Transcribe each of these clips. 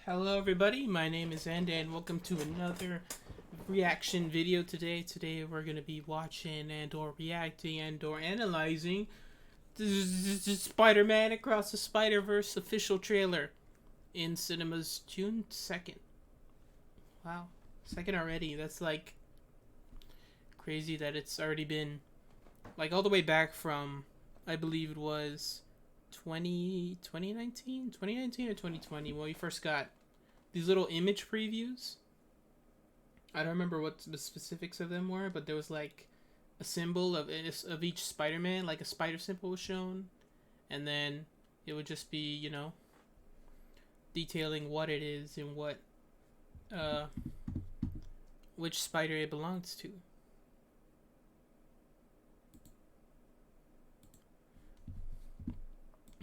Hello everybody, my name is ANDAY and welcome to another reaction video today. Today we're going to be watching and/or reacting and/or analyzing the Spider-Man Across the Spider-Verse official trailer in cinemas June 2nd. Wow, 2nd already. That's like crazy that it's already been like all the way back from, I believe it was 2019 or 2020 when we first got these little image previews. I don't remember what the specifics of them were, but there was like a symbol of each Spider-Man, like a spider symbol was shown, and then it would just be, you know, detailing what it is and what which spider it belongs to.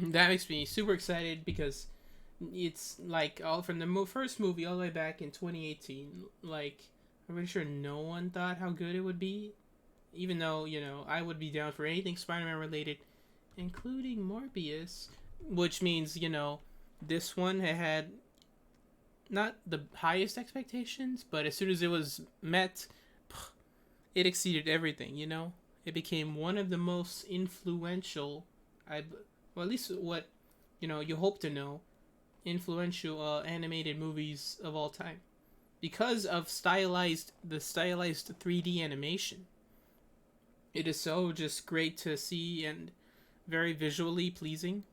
That makes me super excited because it's like all from the first movie all the way back in 2018. Like, I'm pretty sure no one thought how good it would be, even though, you know, I would be down for anything Spider-Man related, including Morbius, which means, you know, this one had not the highest expectations, but as soon as it was met, it exceeded everything, you know? It became one of the most influential, well, at least what, you know, you hope to know, influential animated movies of all time, because of the stylized 3D animation. It is so just great to see and very visually pleasing,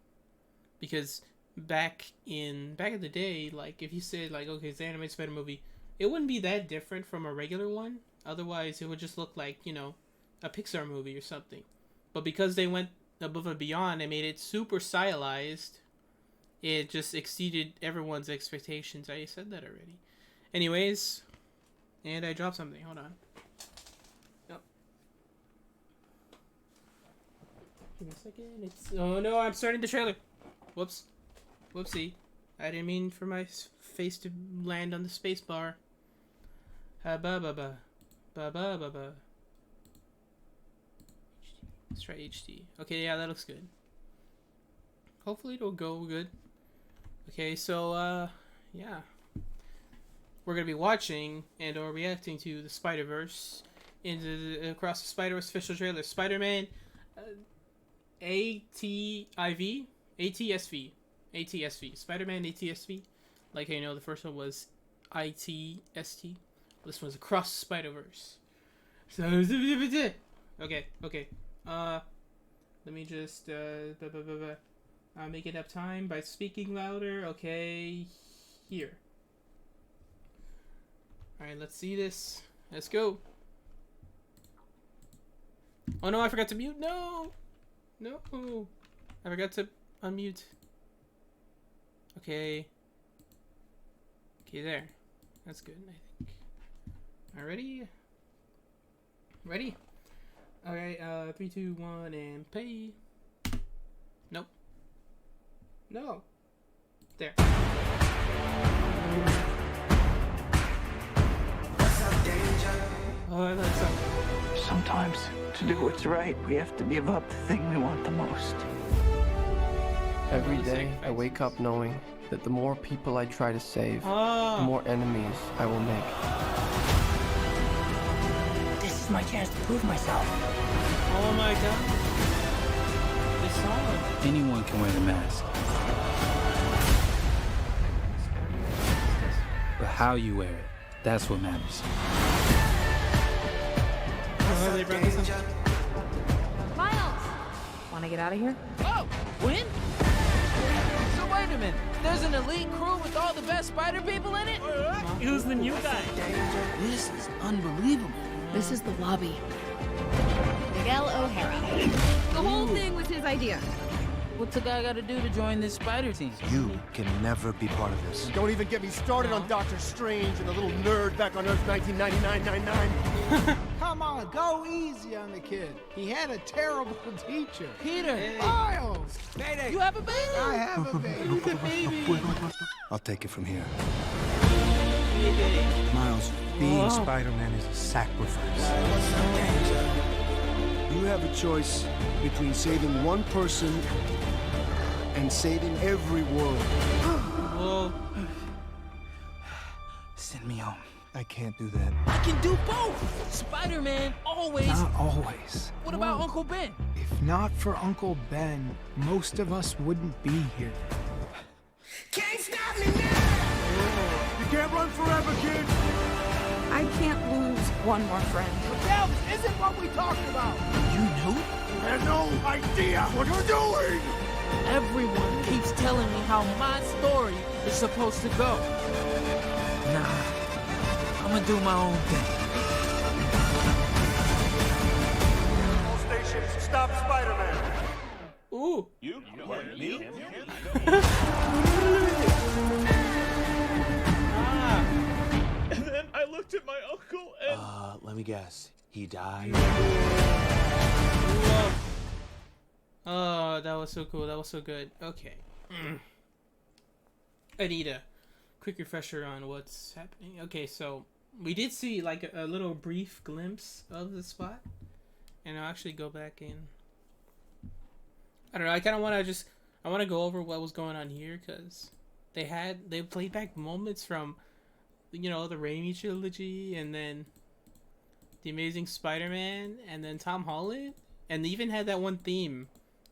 because back in the day, like if you said like, okay, it's an animated Spider movie, it wouldn't be that different from a regular one. Otherwise, it would just look like, you know, a Pixar movie or something. But because they went above and beyond, they made it super stylized. It just exceeded everyone's expectations. I said that already. Anyways, and I dropped something. Hold on. Yep. Give me a second. Oh no, I'm starting the trailer. Whoops. Whoopsie. I didn't mean for my face to land on the space bar. Ha ba ba ba. Ba ba ba ba. Let's try HD. Okay, yeah, that looks good. Hopefully it'll go good. Okay, so, yeah. We're going to be watching and/or reacting to the Spider-Verse in the Across the Spider-Verse official trailer. Spider-Man ATSV. Spider-Man ATSV. Like, you know, the first one was ITST. This one's Across the Spider-Verse. So, okay. Let me just make it up time by speaking louder. Okay, here. Alright, let's see this. Let's go. Oh no, I forgot to mute. No! I forgot to unmute. Okay, there. That's good, I think. Alright, ready? Alright, 3, 2, 1, and pay. Nope. No. There. Oh, that's up. Sometimes, to do what's right, we have to give up the thing we want the most. Every day, I wake up knowing that the more people I try to save, the more enemies I will make. This is my chance to prove myself. Oh my god. This song. Anyone can wear the mask. But how you wear it, that's what matters. Miles! Wanna get out of here? Oh! Gwen? So wait a minute. There's an elite crew with all the best spider people in it? Who's the new guy? This is unbelievable. This is the lobby. Miguel O'Hara. The whole thing was his idea. What's a guy gotta do to join this spider team? You can never be part of this. Don't even get me started on Doctor Strange and the little nerd back on Earth 1999-99. Come on, go easy on the kid. He had a terrible teacher. Peter! Miles! Mayday. You have a baby? I have a baby. The baby. I'll take it from here. Miles, being Spider-Man is a sacrifice. You have a choice between saving one person and saving every world. Whoa. I can't do that. I can do both! Spider-Man always... Not always. What about Uncle Ben? If not for Uncle Ben, most of us wouldn't be here. Can't stop me now! You can't run forever, kid! I can't lose one more friend. Miguel, this isn't what we talked about! You knew? You have no idea what you're doing! Everyone keeps telling me how my story is supposed to go. Nah, I'm gonna do my own thing. All stations, stop Spider-Man! Ooh. You? Me? And then I looked at my uncle and... let me guess. He died? Oh, that was so cool. That was so good. Okay. I need a quick refresher on what's happening. Okay, so we did see like a little brief glimpse of the spot. And I'll actually go back in. I don't know. I kind of want to I want to go over what was going on here because they played back moments from, you know, the Raimi trilogy and then the Amazing Spider-Man and then Tom Holland, and they even had that one theme,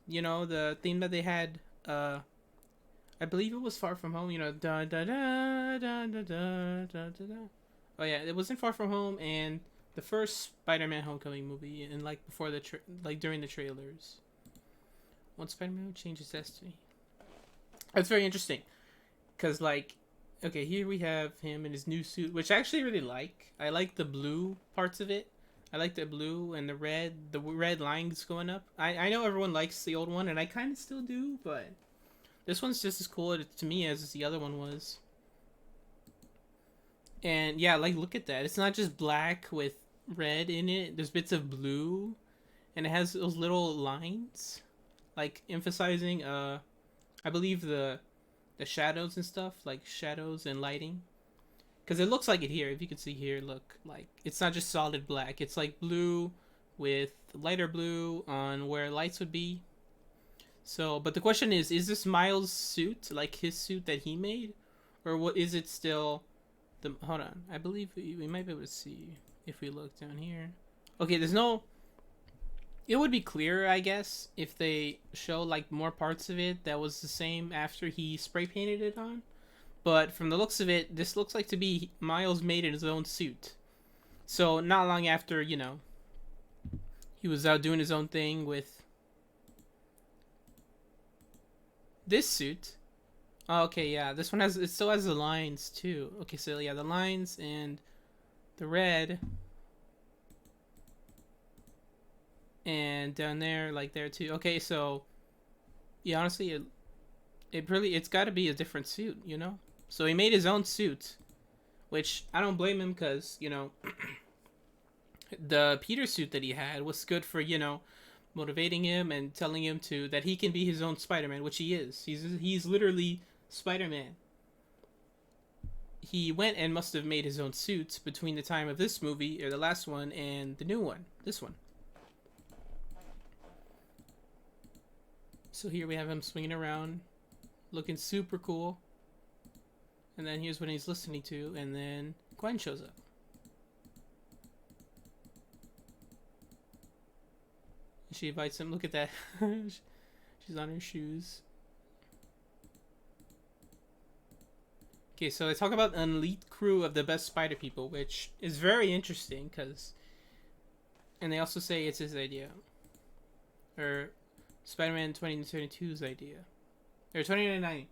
you know, the theme that they had. I believe it was Far From Home. You know, da da da da da da da da. Oh yeah, it wasn't Far From Home and the first Spider-Man Homecoming movie, and like before the during the trailers. One Spider-Man changes destiny. That's very interesting, cause like, okay, here we have him in his new suit, which I actually really like. I like the blue parts of it. I like the blue and the red lines going up. I know everyone likes the old one, and I kind of still do, but this one's just as cool to me as the other one was. And yeah, like, look at that. It's not just black with red in it. There's bits of blue, and it has those little lines, like emphasizing I believe the shadows and stuff, like shadows and lighting, because it looks like it here. If you can see here, look, like it's not just solid black, it's like blue with lighter blue on where lights would be. So, but the question is this Miles' suit, like his suit that he made, or what is it still the, hold on, I believe we might be able to see if we look down here. Okay, there's no, it would be clearer, I guess, if they show like more parts of it that was the same after he spray painted it on. But from the looks of it, this looks like to be Miles made in his own suit. So not long after, you know, he was out doing his own thing with this suit. Oh, okay, yeah, this one it still has the lines too. Okay, so yeah, the lines and the red. And down there, like there too. Okay, so yeah, honestly, it's got to be a different suit, you know. So he made his own suit, which I don't blame him, because you know, the Peter suit that he had was good for, you know, motivating him and telling him that he can be his own Spider-Man, which he is. He's literally Spider-Man. He went and must have made his own suit between the time of this movie, or the last one, and the new one, this one. So here we have him swinging around, looking super cool. And then here's what he's listening to, and then Gwen shows up. She invites him. Look at that. She's on her shoes. Okay, so they talk about an elite crew of the best spider people, which is very interesting, because... And they also say it's his idea. Or... Spider-Man 2022's idea. Or 2099.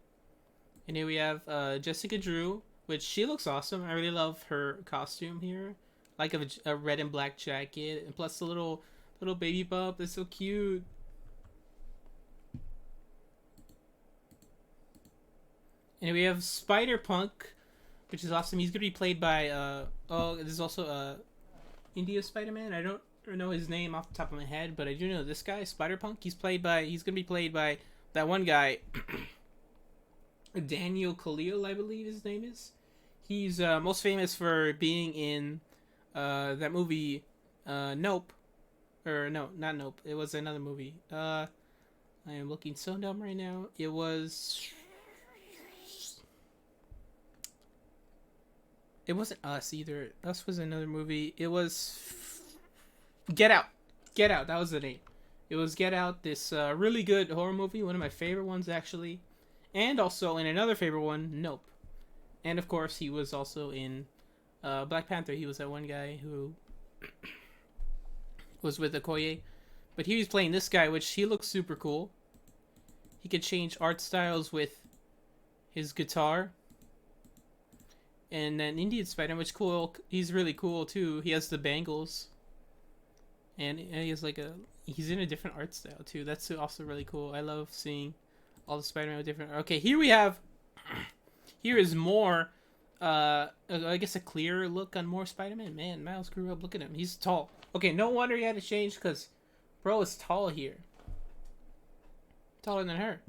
And here we have Jessica Drew, which she looks awesome. I really love her costume here. Like a red and black jacket. And plus the little baby bump. That's so cute. And we have Spider-Punk, which is awesome. He's going to be played by... there's also India Spider-Man. I don't know his name off the top of my head, but I do know this guy, Spider-Punk. He's gonna be played by that one guy, Daniel Kaluuya, I believe his name is. He's most famous for being in that movie Nope, or no, not Nope. It was another movie. I am looking so dumb right now. It was It wasn't Us either. Us was another movie. It was Get Out. Get Out. That was the name. It was Get Out. This really good horror movie. One of my favorite ones, actually. And also in another favorite one, Nope. And of course, he was also in Black Panther. He was that one guy who was with Okoye. But he was playing this guy, which he looks super cool. He could change art styles with his guitar. And then Indian Spider, which cool. He's really cool too. He has the bangles. And he has like he's in a different art style too. That's also really cool. I love seeing all the Spider-Man with different. Okay, here we have. Here is more. I guess a clearer look on more Spider-Man. Man, Miles grew up. Look at him. He's tall. Okay, no wonder he had to change because bro is tall here. Taller than her.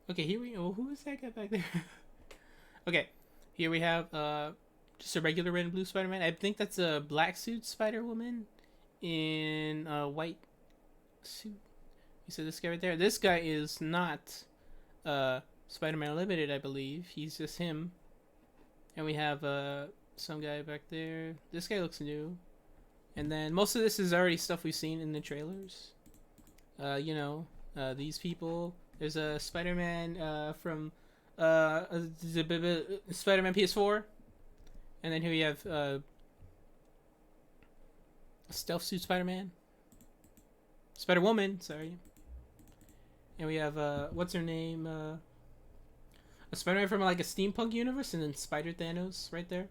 Okay, here we go. Who is that guy back there? Okay, here we have just a regular red and blue Spider-Man. I think that's a black suit Spider-Woman in a white suit. You see this guy right there? This guy is not Spider-Man Limited, I believe. He's just him. And we have some guy back there. This guy looks new. And then most of this is already stuff we've seen in the trailers. You know, these people. There's a Spider-Man from Spider-Man PS4. And then here we have Stealth Suit Spider-Man. Spider-Woman, sorry. And we have, what's her name? A Spider-Man from like a steampunk universe, and then Spider-Thanos right there.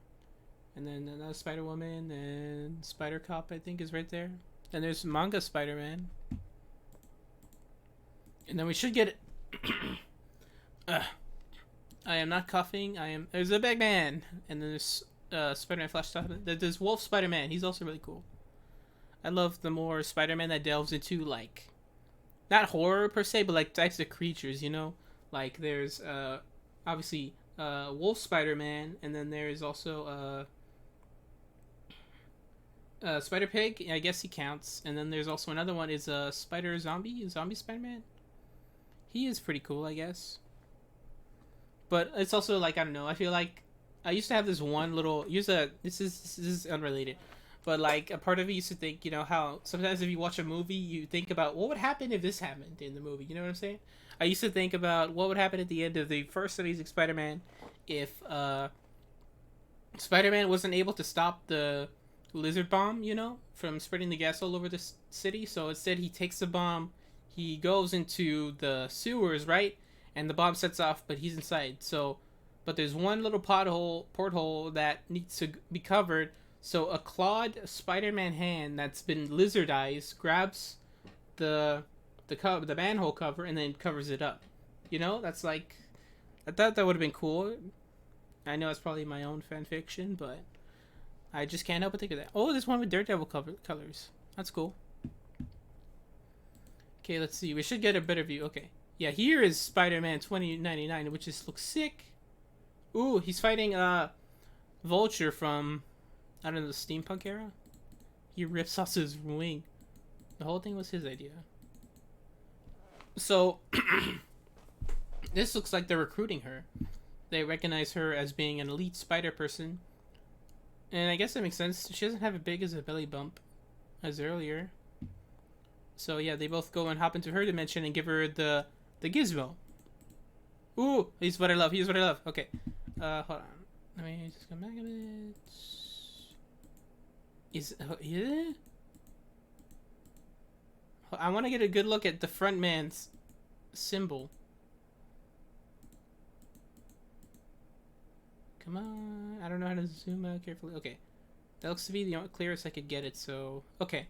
And then another Spider-Woman, and Spider-Cop, I think, is right there. And there's manga Spider-Man. And then we should get it. I am not coughing. There's a big man. And then there's Spider-Man Flash Top. There's Wolf Spider-Man. He's also really cool. I love the more Spider-Man that delves into, like, not horror per se, but like types of creatures, you know? Like there's obviously Wolf Spider-Man, and then there's also Spider-Pig, I guess he counts. And then there's also another one is Zombie Spider-Man. He is pretty cool, I guess. But it's also like, I don't know, I feel like I used to have this one little this is unrelated. But like a part of me used to think, you know, how sometimes if you watch a movie, you think about what would happen if this happened in the movie. You know what I'm saying? I used to think about what would happen at the end of the first Amazing Spider-Man if Spider-Man wasn't able to stop the lizard bomb, you know, from spreading the gas all over the city. So instead he takes the bomb, he goes into the sewers, right? And the bomb sets off, but he's inside. So, but there's one little porthole that needs to be covered. So a clawed Spider-Man hand that's been lizardized grabs the manhole cover and then covers it up. You know, that's like, I thought that would have been cool. I know it's probably my own fan fiction, but I just can't help but think of that. Oh, there's one with Daredevil colors. That's cool. Okay, let's see. We should get a better view. Okay. Yeah, here is Spider-Man 2099, which looks sick. Ooh, he's fighting Vulture from, I don't know, the steampunk era. He rips off his wing. The whole thing was his idea. So, this looks like they're recruiting her. They recognize her as being an elite spider person. And I guess that makes sense. She doesn't have as big as a belly bump as earlier. So yeah, they both go and hop into her dimension and give her the gizmo. Ooh, he's what I love. He's what I love. Okay. Hold on. Let me just come back a bit. Yeah? I want to get a good look at the front man's symbol. Come on. I don't know how to zoom out carefully. Okay. That looks to be the clearest I could get it, so... Okay.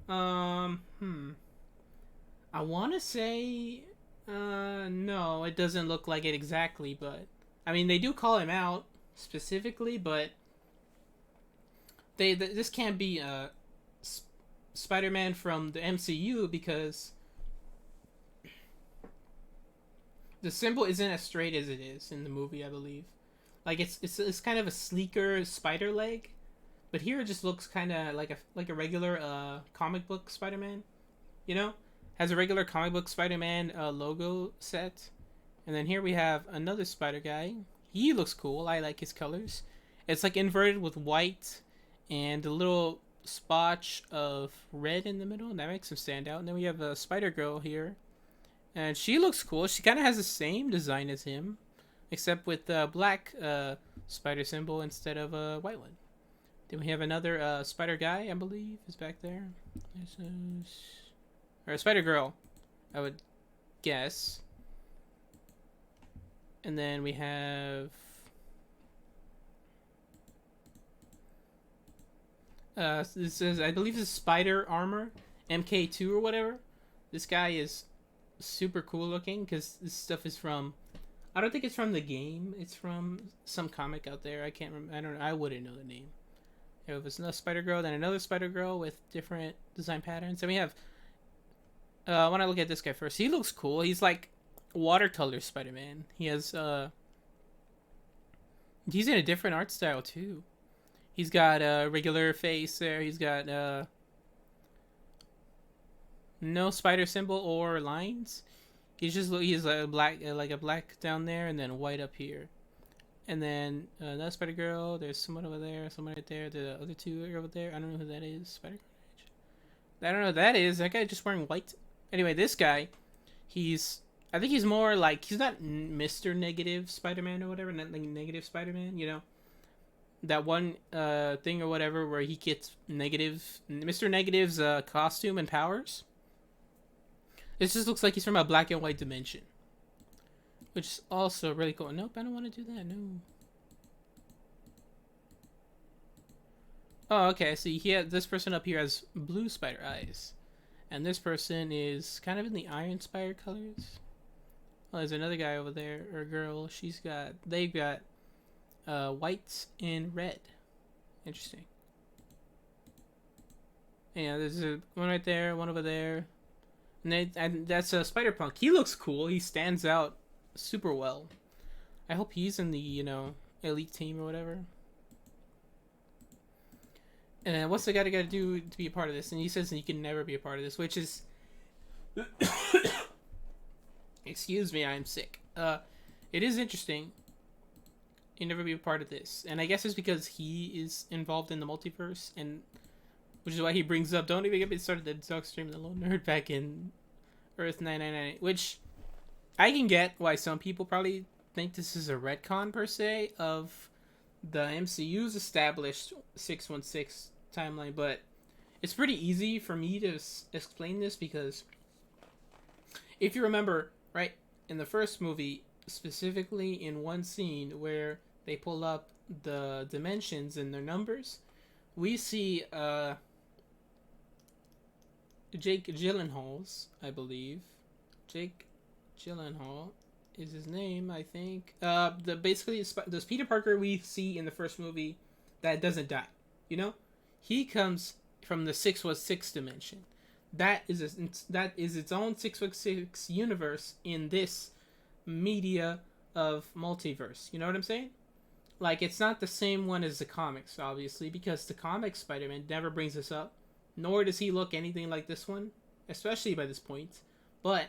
I want to say... no, it doesn't look like it exactly, but... I mean, they do call him out specifically, but... This can't be Spider-Man from the MCU because... The symbol isn't as straight as it is in the movie, I believe. Like, it's kind of a sleeker spider leg. But here it just looks kind of like a regular comic book Spider-Man, you know? Has a regular comic book Spider-Man logo set. And then here we have another Spider guy. He looks cool. I like his colors. It's like inverted with white and a little spotch of red in the middle, and that makes him stand out. And then we have a Spider-Girl here, and she looks cool. She kind of has the same design as him, except with the black spider symbol instead of a white one. Then we have another Spider Guy, I believe, is back there. Or a Spider Girl, I would guess. And then we have this is, I believe, this is Spider Armor MK2 or whatever. This guy is super cool looking because this stuff is from, I don't think it's from the game. It's from some comic out there. I can't remember. I don't know. I wouldn't know the name. It was another Spider Girl, then another Spider Girl with different design patterns. And we have, I want to look at this guy first. He looks cool. He's like watercolor Spider-Man. He has, he's in a different art style too. He's got a regular face there. He's got, no spider symbol or lines. He's a black, like a black down there, and then white up here. And then another Spider Girl. There's someone over there, someone right there. The other two are over there. I don't know who that is. Spider Girl. I don't know who that is. That guy just wearing white. Anyway, this guy, I think he's more like, he's not Mr. Negative Spider-Man or whatever. Not like Negative Spider-Man, you know, that one thing or whatever where he gets Mr. Negative's costume and powers. This just looks like he's from a black and white dimension, which is also really cool. Nope, I don't want to do that. No. Oh, okay. See, this person up here has blue spider eyes, and this person is kind of in the iron-inspired colors. Oh, there's another guy over there, or a girl. They've got white and red. Interesting. Yeah, there's one right there, one over there. And that's a Spider-Punk. He looks cool. He stands out super well. I hope he's in the, you know, elite team or whatever. And what's the guy got to do to be a part of this? And he says he can never be a part of this, which is... Excuse me, I'm sick. It is interesting. He'll never be a part of this. And I guess it's because he is involved in the multiverse, and which is why he brings up, don't even get me started, the dog stream the little nerd back in Earth 999, which I can get why some people probably think this is a retcon per se of the MCU's established 616 timeline, but it's pretty easy for me to explain this because if you remember, right, in the first movie, specifically in one scene where they pull up the dimensions and their numbers, we see Jake Gyllenhaal's, I believe. Jake Gyllenhaal is his name, I think. Basically the Peter Parker we see in the first movie that doesn't die, you know, he comes from the 616 dimension. That is its own 616 universe in this media of multiverse. You know what I'm saying? Like, it's not the same one as the comics, obviously, because the comic Spider-Man never brings this up, nor does he look anything like this one, especially by this point. But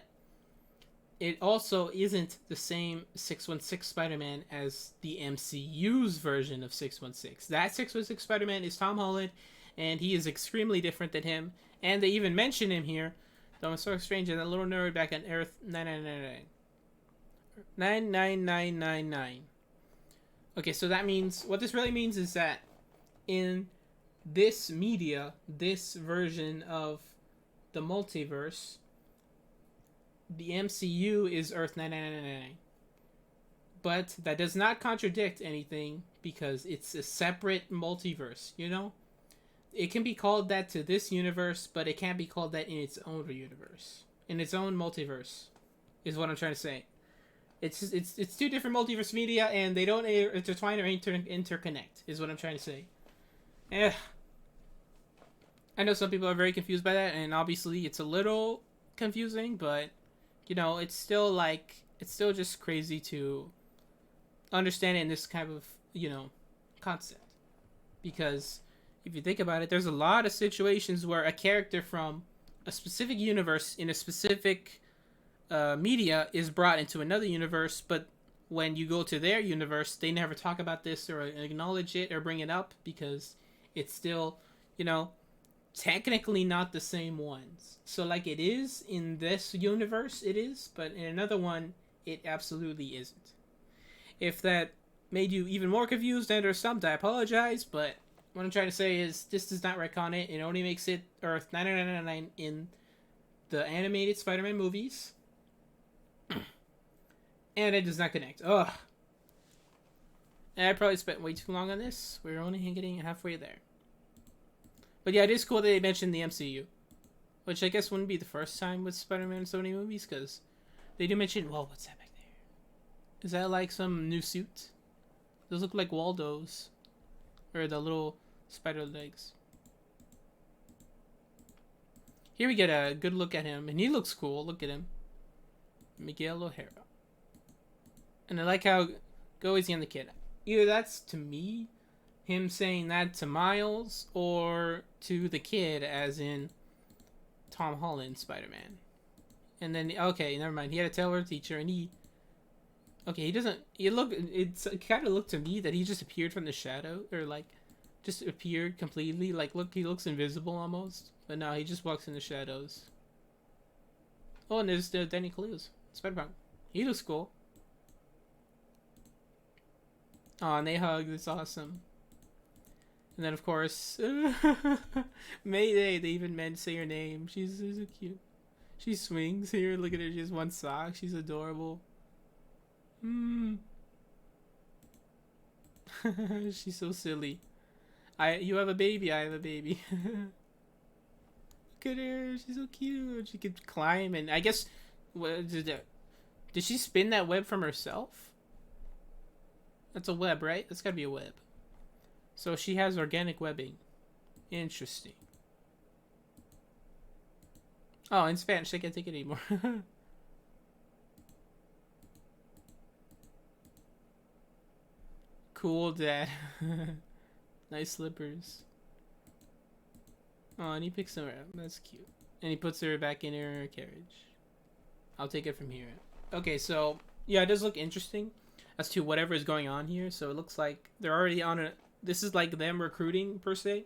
it also isn't the same 616 Spider-Man as the MCU's version of 616. That 616 Spider-Man is Tom Holland, and he is extremely different than him. And they even mention him here. Doctor Strange and that little nerd back on Earth 999. 99999. Okay, so that means, what this really means is that in this media, this version of the multiverse, the MCU is Earth 9999. But that does not contradict anything because it's a separate multiverse, you know? It can be called that to this universe, but it can't be called that in its own universe. In its own multiverse, is what I'm trying to say. It's two different multiverse media, and they don't intertwine or interconnect, is what I'm trying to say. I know some people are very confused by that, and obviously it's a little confusing, but, you know, it's still just crazy to understand it in this kind of, you know, concept. Because if you think about it, there's a lot of situations where a character from a specific universe in a specific media is brought into another universe, but when you go to their universe, they never talk about this or acknowledge it or bring it up because it's still, you know, technically not the same ones. So like it is in this universe, it is, but in another one, it absolutely isn't. If that made you even more confused and or stumped, I apologize, but what I'm trying to say is this does not retcon it. It only makes it Earth 9999 in the animated Spider-Man movies. And it does not connect. Ugh. And I probably spent way too long on this. We're only getting halfway there. But yeah, it is cool that they mentioned the MCU. Which I guess wouldn't be the first time with Spider-Man and Sony movies, because they do mention... Whoa, what's that back there? Is that like some new suit? Those look like Waldo's. Or the little spider legs. Here we get a good look at him. And he looks cool. Look at him. Miguel O'Hara. And I like how go easy on the kid. Either that's to me, him saying that to Miles, or to the kid, as in Tom Holland Spider-Man. And then, okay, never mind. He had a Taylor teacher, and he... Okay, he doesn't... It kind of looked to me that he just appeared from the shadow, or like, just appeared completely. Like, look, he looks invisible almost. But no, he just walks in the shadows. Oh, and there's Danny Kaluuya, Spider-Man. He looks cool. Oh, and they hug. That's awesome. And then, of course, Mayday. They even meant to say her name. She's so cute. She swings here. Look at her. She has one sock. She's adorable. She's so silly. You have a baby. I have a baby. Look at her. She's so cute. She could climb, and I guess, did she spin that web from herself? That's a web, right? That's gotta be a web. So she has organic webbing. Interesting. Oh, in Spanish, I can't take it anymore. Cool, Dad. Nice slippers. Oh, and he picks her up. That's cute. And he puts her back in her carriage. I'll take it from here. Okay, so, yeah, it does look interesting as to whatever is going on here. So it looks like they're already on a... This is like them recruiting, per se.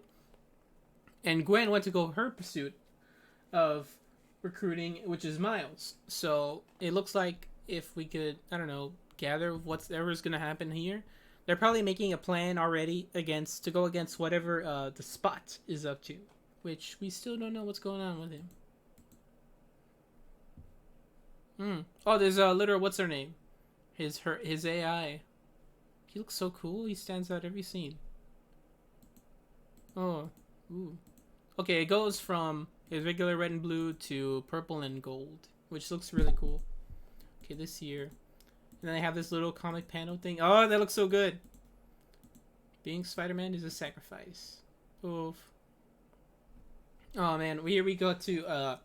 And Gwen went to go her pursuit of recruiting, which is Miles. So it looks like if we could, I don't know, gather whatever's going to happen here, they're probably making a plan already to go against whatever the Spot is up to. Which we still don't know what's going on with him. Oh, there's a literal, what's her name? His AI. He looks so cool. He stands out every scene. Oh, ooh. Okay, it goes from his regular red and blue to purple and gold, which looks really cool. Okay, this here. And then they have this little comic panel thing. Oh, that looks so good. Being Spider-Man is a sacrifice. Oof. Oh man, here we go to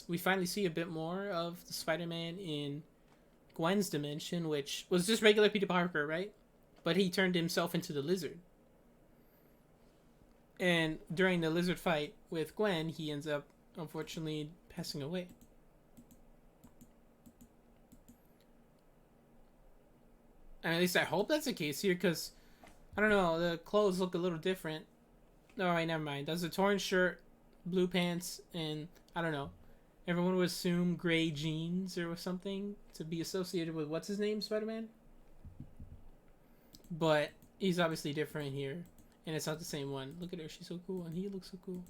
we finally see a bit more of the Spider-Man in Gwen's dimension, which was just regular Peter Parker, right? But he turned himself into the Lizard. And during the Lizard fight with Gwen, he ends up, unfortunately, passing away. And at least I hope that's the case here, because, I don't know, the clothes look a little different. No, wait, never mind. That's a torn shirt, blue pants, and, I don't know. Everyone would assume gray jeans or something to be associated with what's his name, Spider-Man? But he's obviously different here. And it's not the same one. Look at her, she's so cool, and he looks so cool.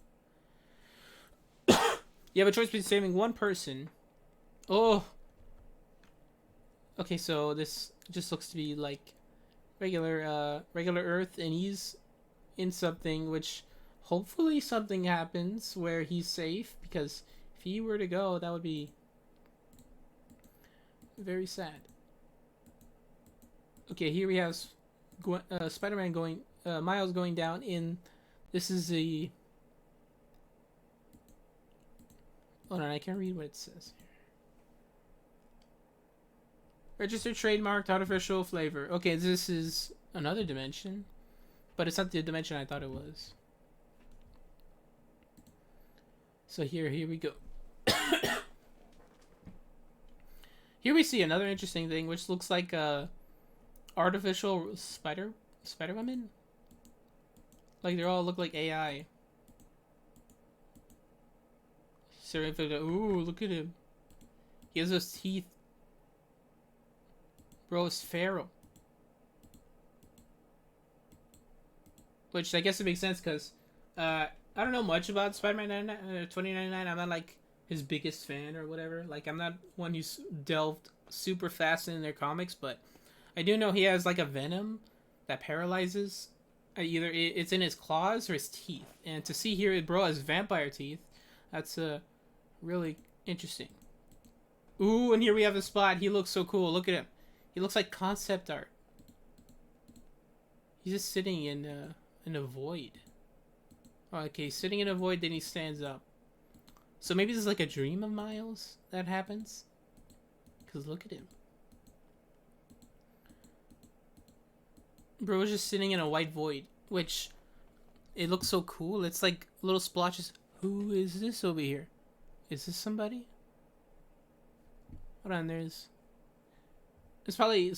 You have a choice between saving one person. Oh! Okay, so this just looks to be like regular Earth, and he's in something which hopefully something happens where he's safe, because if he were to go, that would be very sad. Okay, here we have Spider-Man going, Miles going down in, this is the, hold on, I can't read what it says here. Registered trademarked artificial flavor. Okay, this is another dimension, but it's not the dimension I thought it was. So here we go. Here we see another interesting thing, which looks like a artificial spider women. Like they all look like AI. Ooh, look at him. He has those teeth. Bro is feral. Which I guess it makes sense because I don't know much about Spider-Man 2099. I'm not like his biggest fan or whatever. Like I'm not one who's delved super fast in their comics, but I do know he has like a venom that paralyzes. Either it's in his claws or his teeth. And to see here, bro has vampire teeth. That's really interesting. Ooh, and here we have a spot. He looks so cool. Look at him. He looks like concept art. He's just sitting in a void. Oh, okay, he's sitting in a void, then he stands up. So maybe this is like a dream of Miles that happens. Because look at him. Bro is just sitting in a white void, which it looks so cool. It's like little splotches. Who is this over here? Is this somebody? Hold on, it's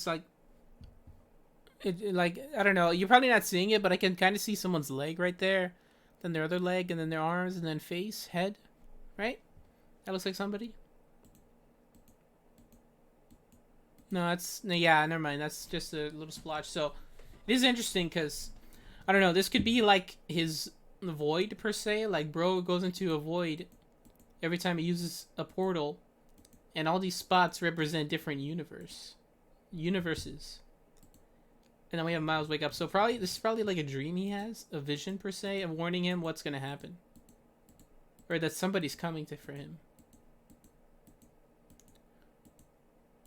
like like I don't know. You're probably not seeing it, but I can kind of see someone's leg right there, then their other leg, and then their arms, and then face, head, right? That looks like somebody. No, yeah, never mind. That's just a little splotch. So it is interesting because I don't know. This could be like his void per se. Like bro goes into a void every time he uses a portal, and all these spots represent different universes. And then we have Miles wake up. So this is probably like a dream he has, a vision per se, of warning him what's gonna happen, or that somebody's coming for him.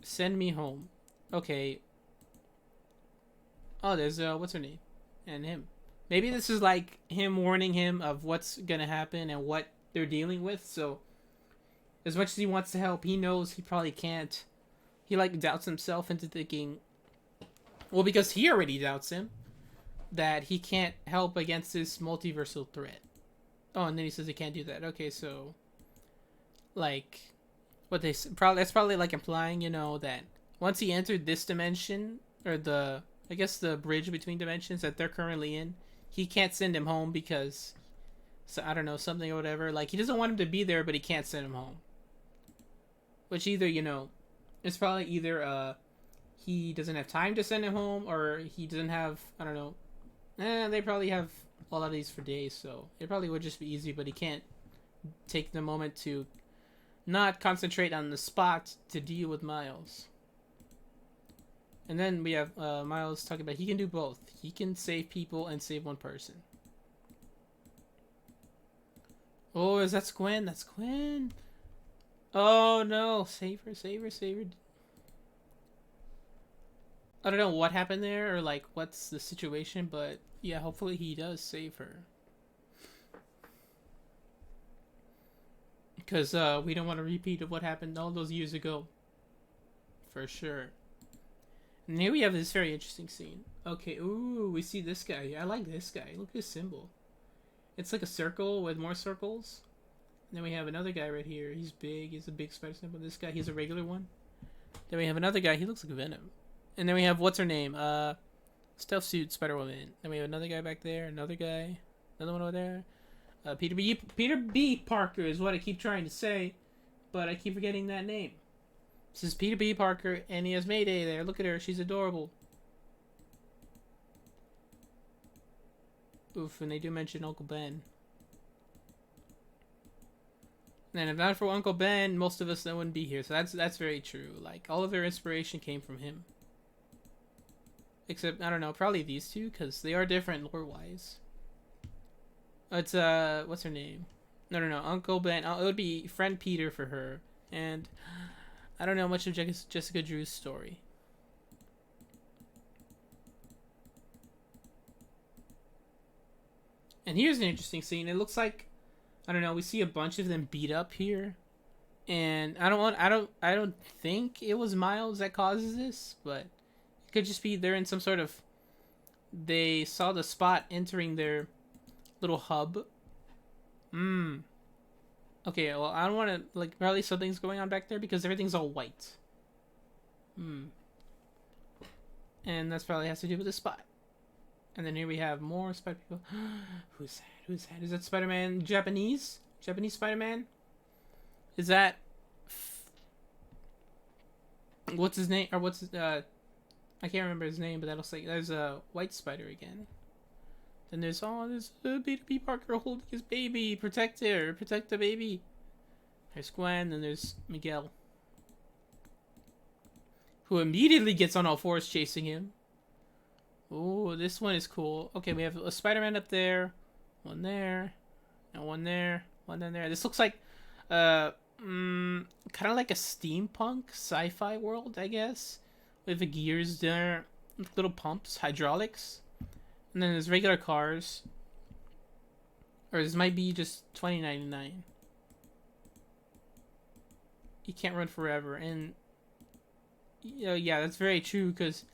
Send me home. Okay. Oh, there's what's her name, and him. Maybe this is like him warning him of what's gonna happen and what they're dealing with. So as much as he wants to help, he knows he probably can't. He like doubts himself into thinking, well, because he already doubts him, that he can't help against this multiversal threat. Oh, and then he says he can't do that. Okay, so like what that's probably like implying, you know, that once he entered this dimension, or I guess the bridge between dimensions that they're currently in, he can't send him home because, so I don't know, something or whatever. Like he doesn't want him to be there, but he can't send him home. Which either, you know, it's probably either he doesn't have time to send him home, or he doesn't have, I don't know. They probably have all of these for days, so it probably would just be easy, but he can't take the moment to not concentrate on the spot to deal with Miles. And then we have Miles talking about he can do both. He can save people and save one person. Oh, is that Gwen? That's Gwen. Oh no, save her, save her, save her. I don't know what happened there, or like what's the situation, but yeah, hopefully he does save her. Because we don't want a repeat of what happened all those years ago. For sure. And here we have this very interesting scene. Okay, ooh, we see this guy. I like this guy. Look at his symbol. It's like a circle with more circles. And then we have another guy right here. He's big. He's a big spider symbol. This guy, he's a regular one. Then we have another guy. He looks like Venom. And then we have, what's her name? Stealth Suit Spider-Woman. Then we have another guy back there. Another guy. Another one over there. Peter B. Parker is what I keep trying to say, but I keep forgetting that name. This is Peter B. Parker, and he has Mayday there. Look at her. She's adorable. Oof, and they do mention Uncle Ben. And if not for Uncle Ben, most of us wouldn't be here. So that's very true. Like, all of their inspiration came from him. Except, I don't know, probably these two, because they are different lore-wise. It's, what's her name? No, Uncle Ben. It would be Friend Peter for her. And I don't know much of Jessica Drew's story. And here's an interesting scene. It looks like, I don't know, we see a bunch of them beat up here. And I don't think it was Miles that causes this, but it could just be they're in some sort of, they saw the spot entering their little hub. Okay, well, I don't want to, like, probably something's going on back there because everything's all white. And that's probably has to do with the spot. And then here we have more spider people. Who's that? Who's that? Is that Spider-Man Japanese? Japanese Spider-Man? Is that... What's his name? Or what's his, I can't remember his name, but that looks like there's a white spider again. Then there's Peter Parker holding his baby. Protect her. Protect the baby. There's Gwen, and there's Miguel, who immediately gets on all fours chasing him. Oh, this one is cool. Okay, we have a Spider-Man up there, one there, and one there, one in there. This looks like kind of like a steampunk sci-fi world, I guess, with the gears there, little pumps, hydraulics, and then there's regular cars. Or this might be just $20.99. You can't run forever, and yeah, that's very true, because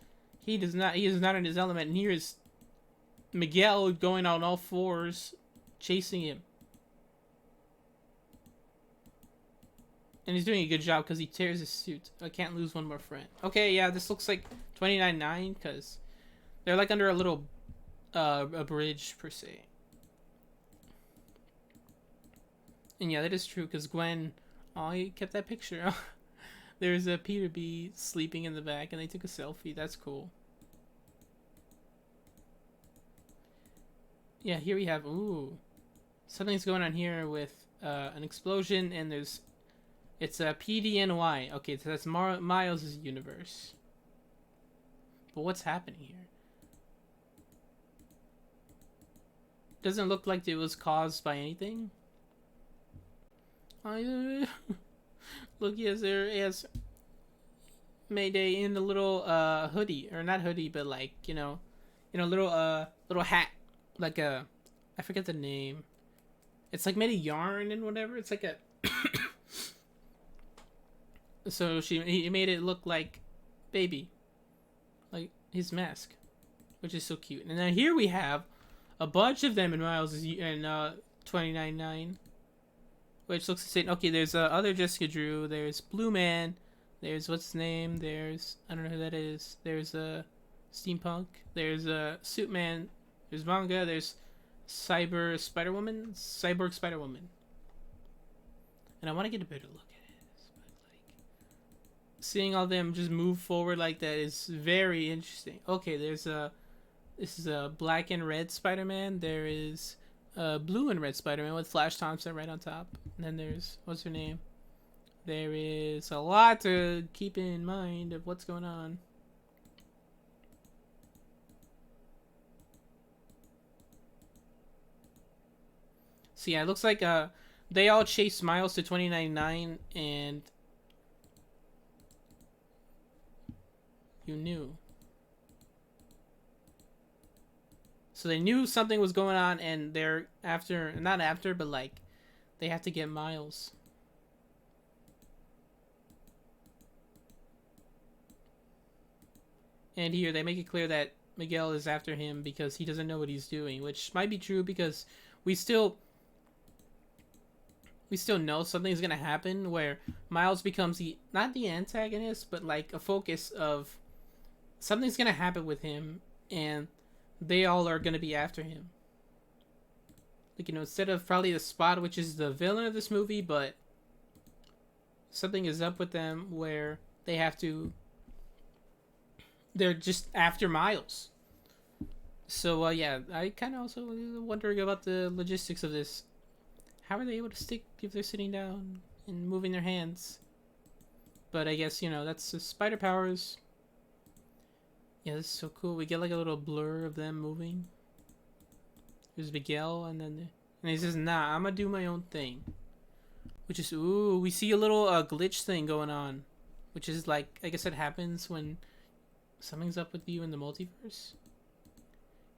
he is not in his element, and here is Miguel going on all fours chasing him, and he's doing a good job because he tears his suit. I can't lose one more friend. Okay, yeah, this looks like $29.99 because they're like under a little a bridge per se. And yeah, that is true, because Gwen, oh, he kept that picture. There's a Peter B sleeping in the back, and they took a selfie. That's cool. Yeah, here we have, ooh, something's going on here with an explosion, and it's a PDNY. Okay, so that's Miles' universe. But what's happening here? Doesn't look like it was caused by anything. Look, yes, there is Mayday in the little hoodie, or not hoodie, but like little hat, like I forget the name. It's like made of yarn and whatever. It's like a so he made it look like baby, like his mask, which is so cute. And then here we have a bunch of them in Miles and $29.99. Which looks the same. Okay, there's other Jessica Drew. There's Blue Man. There's what's his name. There's I don't know who that is. There's Steampunk. There's Suit Man. There's Manga. There's Cyborg Spider-Woman. And I want to get a better look at it. But like, seeing all them just move forward like that is very interesting. Okay, this is a black and red Spider-Man. There is blue and red Spider-Man with Flash Thompson right on top. And then there's, what's her name? There is a lot to keep in mind of what's going on. So yeah, it looks like they all chase Miles to $29.99, and you knew. So they knew something was going on, and they're not after, but like, they have to get Miles. And here they make it clear that Miguel is after him because he doesn't know what he's doing, which might be true because we still know something's gonna happen where Miles becomes not the antagonist, but like a focus of something's gonna happen with him, and they all are gonna be after him. Like, instead of probably the Spot, which is the villain of this movie, but something is up with them where they're just after Miles. So yeah, I kind of also wondering about the logistics of this. How are they able to stick if they're sitting down and moving their hands? But I guess, that's the spider powers. Yeah, this is so cool. We get like a little blur of them moving. There's Miguel, and he says, "Nah, I'm gonna do my own thing." Which is, ooh, we see a little glitch thing going on, which is like, I guess it happens when something's up with you in the multiverse.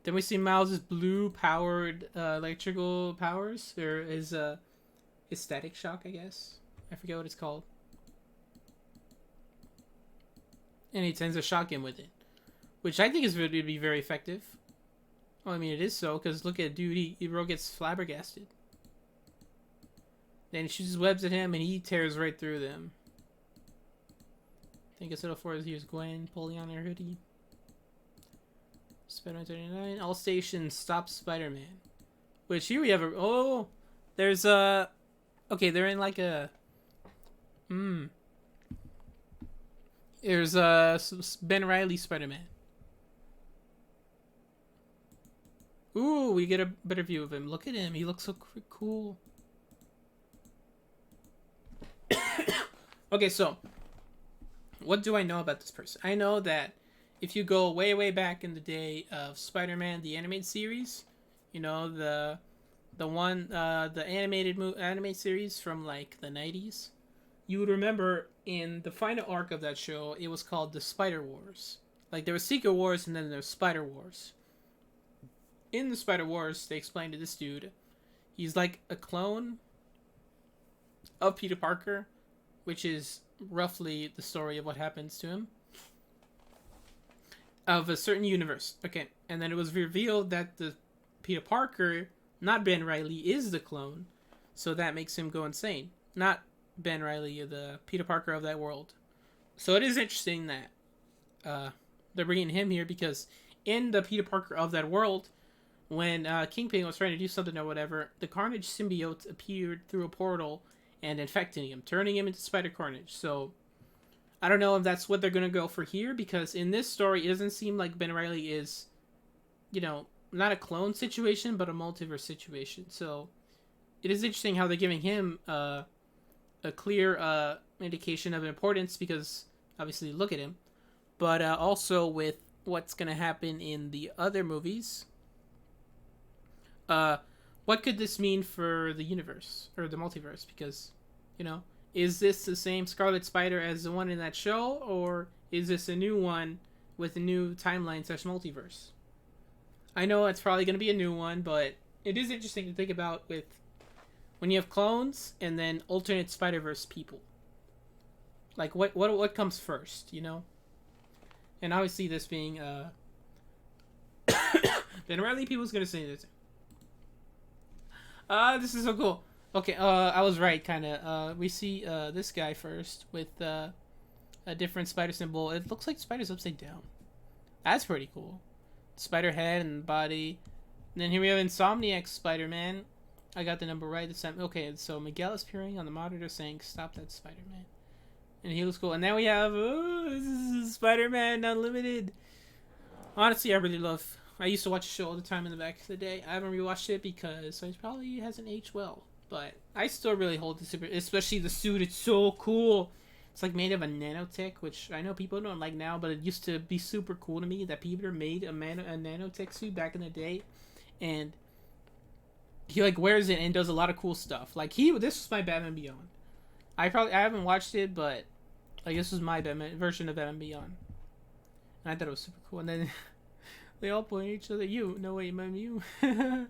Then we see Miles' blue-powered electrical powers, or his static shock, I guess. I forget what it's called. And he sends a shotgun with it, which I think is going to be very effective. Well, I mean, it is so, because look at dude, he gets flabbergasted. Then he shoots his webs at him, and he tears right through them. think it's 4 is here's Gwen pulling on her hoodie. Spider-Man 39. All stations stop Spider-Man. Which here we have a... Oh! There's a... Okay, they're in like a... There's Ben Reilly Spider-Man. Ooh, we get a better view of him. Look at him. He looks so cool. Okay, so... What do I know about this person? I know that if you go way, way back in the day of Spider-Man, the animated series, you know, the animated anime series from like the 90s, you would remember in the final arc of that show, it was called the Spider Wars. Like there was Secret Wars and then there's Spider Wars. In the Spider Wars, they explained to this dude, he's like a clone of Peter Parker, which is roughly the story of what happens to him of a certain universe. Okay, and then it was revealed that the Peter Parker, not Ben Reilly, is the clone, so that makes him go insane. Not Ben Reilly, the Peter Parker of that world. So it is interesting that they're bringing him here because in the Peter Parker of that world, when Kingpin was trying to do something or whatever, the Carnage symbiote appeared through a portal and infecting him, turning him into Spider Carnage. So I don't know if that's what they're going to go for here, because in this story, it doesn't seem like Ben Reilly is, you know, not a clone situation, but a multiverse situation. So it is interesting how they're giving him a clear indication of importance, because obviously look at him, but also with what's going to happen in the other movies. What could this mean for the universe or the multiverse? Because, you know, is this the same Scarlet Spider as the one in that show, or is this a new one with a new timeline / multiverse? I know it's probably going to be a new one, but it is interesting to think about with when you have clones and then alternate Spider-Verse people. Like what comes first, you know? And obviously this being Ben Reilly, people's going to say this. This is so cool. Okay, I was right, kind of. We see this guy first with a different spider symbol. It looks like spider's upside down. That's pretty cool. Spider head and body. And then here we have Insomniac Spider-Man. I got the number right this time. Okay, so Miguel is appearing on the monitor saying, "Stop that Spider-Man." And he looks cool. And now we have, this is Spider-Man Unlimited. Honestly, I really love... I used to watch the show all the time in the back of the day. I haven't rewatched it because it probably hasn't aged well. But I still really hold the super... Especially the suit. It's so cool. It's like made of a nanotech, which I know people don't like now, but it used to be super cool to me that Peter made a nanotech suit back in the day. And he like wears it and does a lot of cool stuff. Like this was my Batman Beyond. I haven't watched it, but like this was my Batman version of Batman Beyond. And I thought it was super cool. And then they all point at each other. You, no wait, you. No,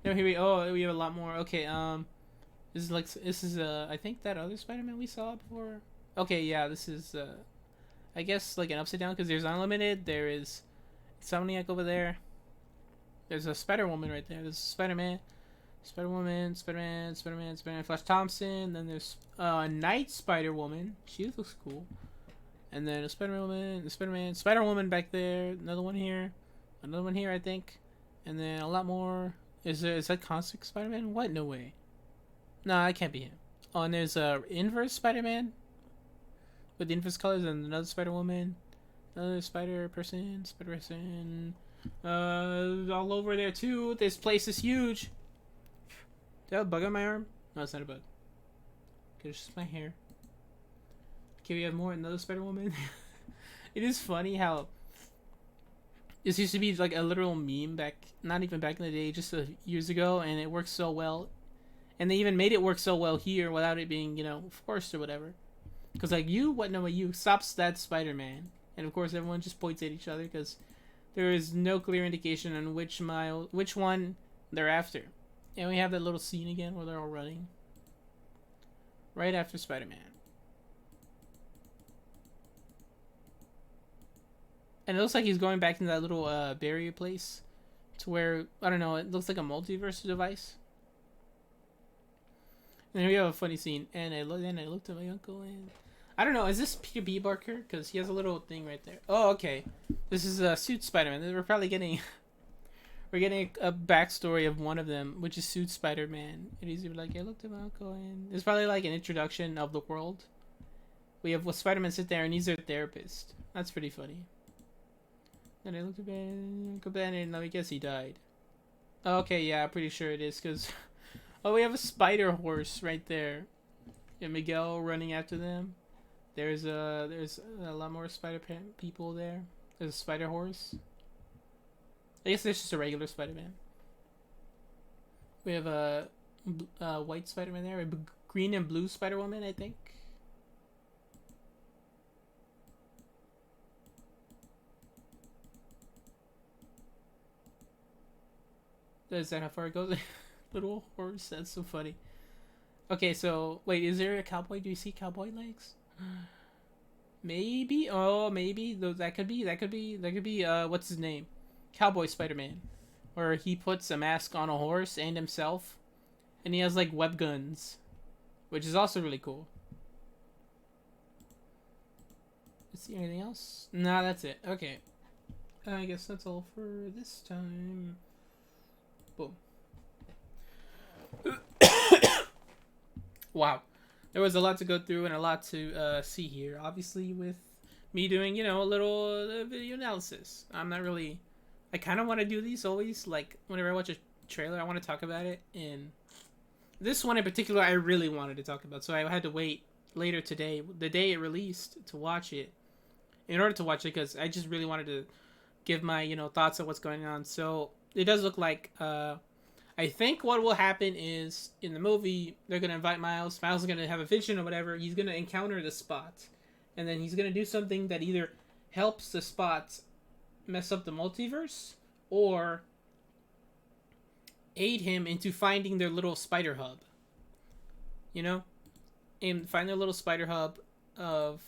here we have a lot more. Okay, this is I think that other Spider-Man we saw before. Okay, yeah, this is I guess like an upside down, because there's Unlimited, there is Insomniac over there. There's a Spider-Woman right there. There's Spider-Man, Spider-Woman, Spider-Man, Spider-Man, Spider-Man, Flash Thompson. Then there's Night Spider-Woman. She looks cool. And then a Spider-Woman, Spider-Man, Spider-Woman back there. Another one here. Another one here, I think. And then a lot more. Is that Constant Spider-Man? What? No way. Nah, that can't be him. Oh, and there's a Inverse Spider-Man with the inverse colors, and another Spider-Woman, another Spider-Person, all over there too. This place is huge. Do I have a bug on my arm? No, it's not a bug. Okay, it's just my hair. Okay, we have more. Another Spider-Woman. It is funny how this used to be like a literal meme back, not even back in the day, just years ago, and it works so well. And they even made it work so well here without it being, you know, forced or whatever. Because like you stops that Spider-Man, and of course everyone just points at each other because there is no clear indication on which one they're after. And we have that little scene again where they're all running right after Spider-Man. And it looks like he's going back into that little barrier place to where, I don't know, it looks like a multiverse device. And here we have a funny scene. And I looked at my uncle and I don't know. Is this Peter B. Barker? Because he has a little thing right there. Oh, okay. This is Suit Spider-Man. We're probably getting... We're getting a backstory of one of them, which is Suit Spider-Man. And he's like, I looked about going... It's probably like an introduction of the world. We have Spider-Man sit there and he's their therapist. That's pretty funny. And I looked at Ben and I guess he died. Oh, okay, yeah, I'm pretty sure it is because... Oh, we have a spider horse right there. And Miguel running after them. There's a lot more spider people there. There's a spider horse. I guess there's just a regular Spider-Man. We have a white Spider-Man there, a green and blue Spider-Woman, I think. Is that how far it goes? Little horse, that's so funny. Okay, so wait, is there a cowboy? Do you see cowboy legs? Maybe. Oh, maybe that could be. What's his name? Cowboy Spider-Man, where he puts a mask on a horse and himself, and he has like web guns, which is also really cool. Let's see, anything else? Nah, that's it. Okay, I guess that's all for this time. Boom. Wow, there was a lot to go through and a lot to see here. Obviously, with me doing, you know, a little video analysis. I'm not really... I kind of want to do these always, like, whenever I watch a trailer, I want to talk about it, and this one in particular, I really wanted to talk about, so I had to wait later today, the day it released, to watch it, in order to watch it, because I just really wanted to give my, you know, thoughts on what's going on. So, it does look like, I think what will happen is, in the movie, they're going to invite Miles. Miles is going to have a vision or whatever. He's going to encounter the Spot. And then he's going to do something that either helps the Spot mess up the multiverse or aid him into finding their little spider hub. You know? And find their little spider hub of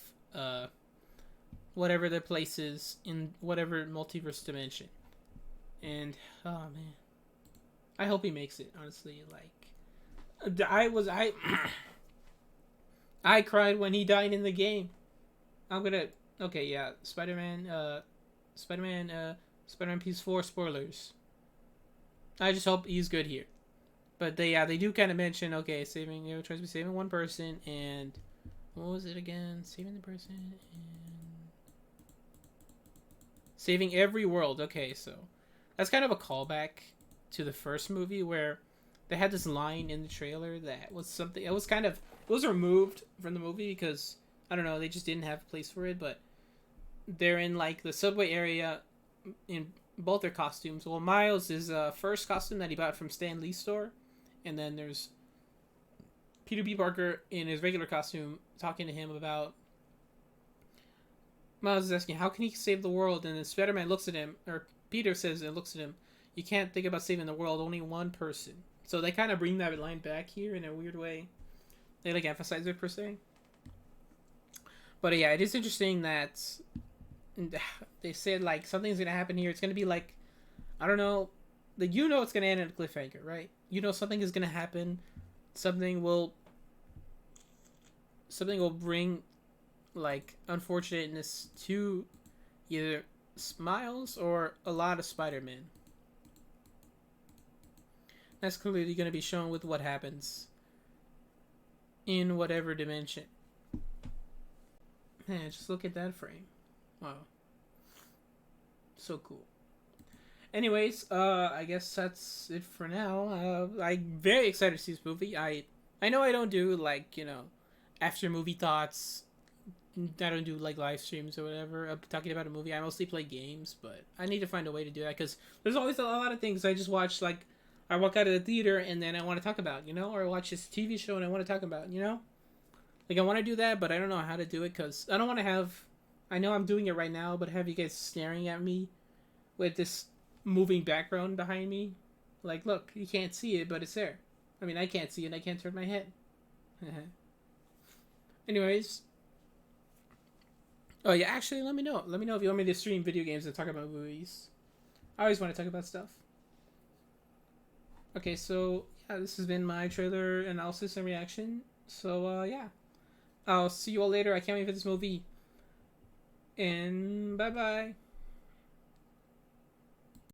whatever their place is in whatever multiverse dimension. And, oh man. I hope he makes it, honestly. Like, I cried when he died in the game. I'm gonna... Okay, yeah. Spider-Man PS4 spoilers. I just hope he's good here. But they do kind of mention, okay, saving, you know, tries to be saving one person, and what was it again? Saving the person and saving every world. Okay, so that's kind of a callback to the first movie where they had this line in the trailer that was something. It was removed from the movie because I don't know, they just didn't have a place for it, but they're in like the subway area in both their costumes. Well, Miles is first costume that he bought from Stan Lee's store, and then there's Peter B. Parker in his regular costume talking to him about... Miles is asking, how can he save the world? And then Spider-Man looks at him, or Peter says and looks at him, you can't think about saving the world, only one person. So they kind of bring that line back here in a weird way. They like emphasize it per se. But yeah, it is interesting that they said like something's gonna happen here. It's gonna be like, I don't know, you know it's gonna end in a cliffhanger, right? You know something is gonna happen. Something will bring like unfortunateness to either Miles or a lot of Spider-Man. That's clearly going to be shown with what happens in whatever dimension. Man, just look at that frame. Wow. So cool. Anyways, I guess that's it for now. I'm very excited to see this movie. I know I don't do, like, you know, after movie thoughts. I don't do, like, live streams or whatever. I'm talking about a movie. I mostly play games, but I need to find a way to do that because there's always a lot of things I just watch, like, I walk out of the theater and then I want to talk about, you know? Or I watch this TV show and I want to talk about, you know? Like, I want to do that, but I don't know how to do it because I don't want to have... I know I'm doing it right now, but have you guys staring at me with this moving background behind me? Like, look, you can't see it, but it's there. I mean, I can't see it. I can't turn my head. Anyways. Oh, yeah, actually, let me know. Let me know if you want me to stream video games and talk about movies. I always want to talk about stuff. Okay, so, yeah, this has been my trailer analysis and reaction. So, yeah. I'll see you all later. I can't wait for this movie. And bye bye.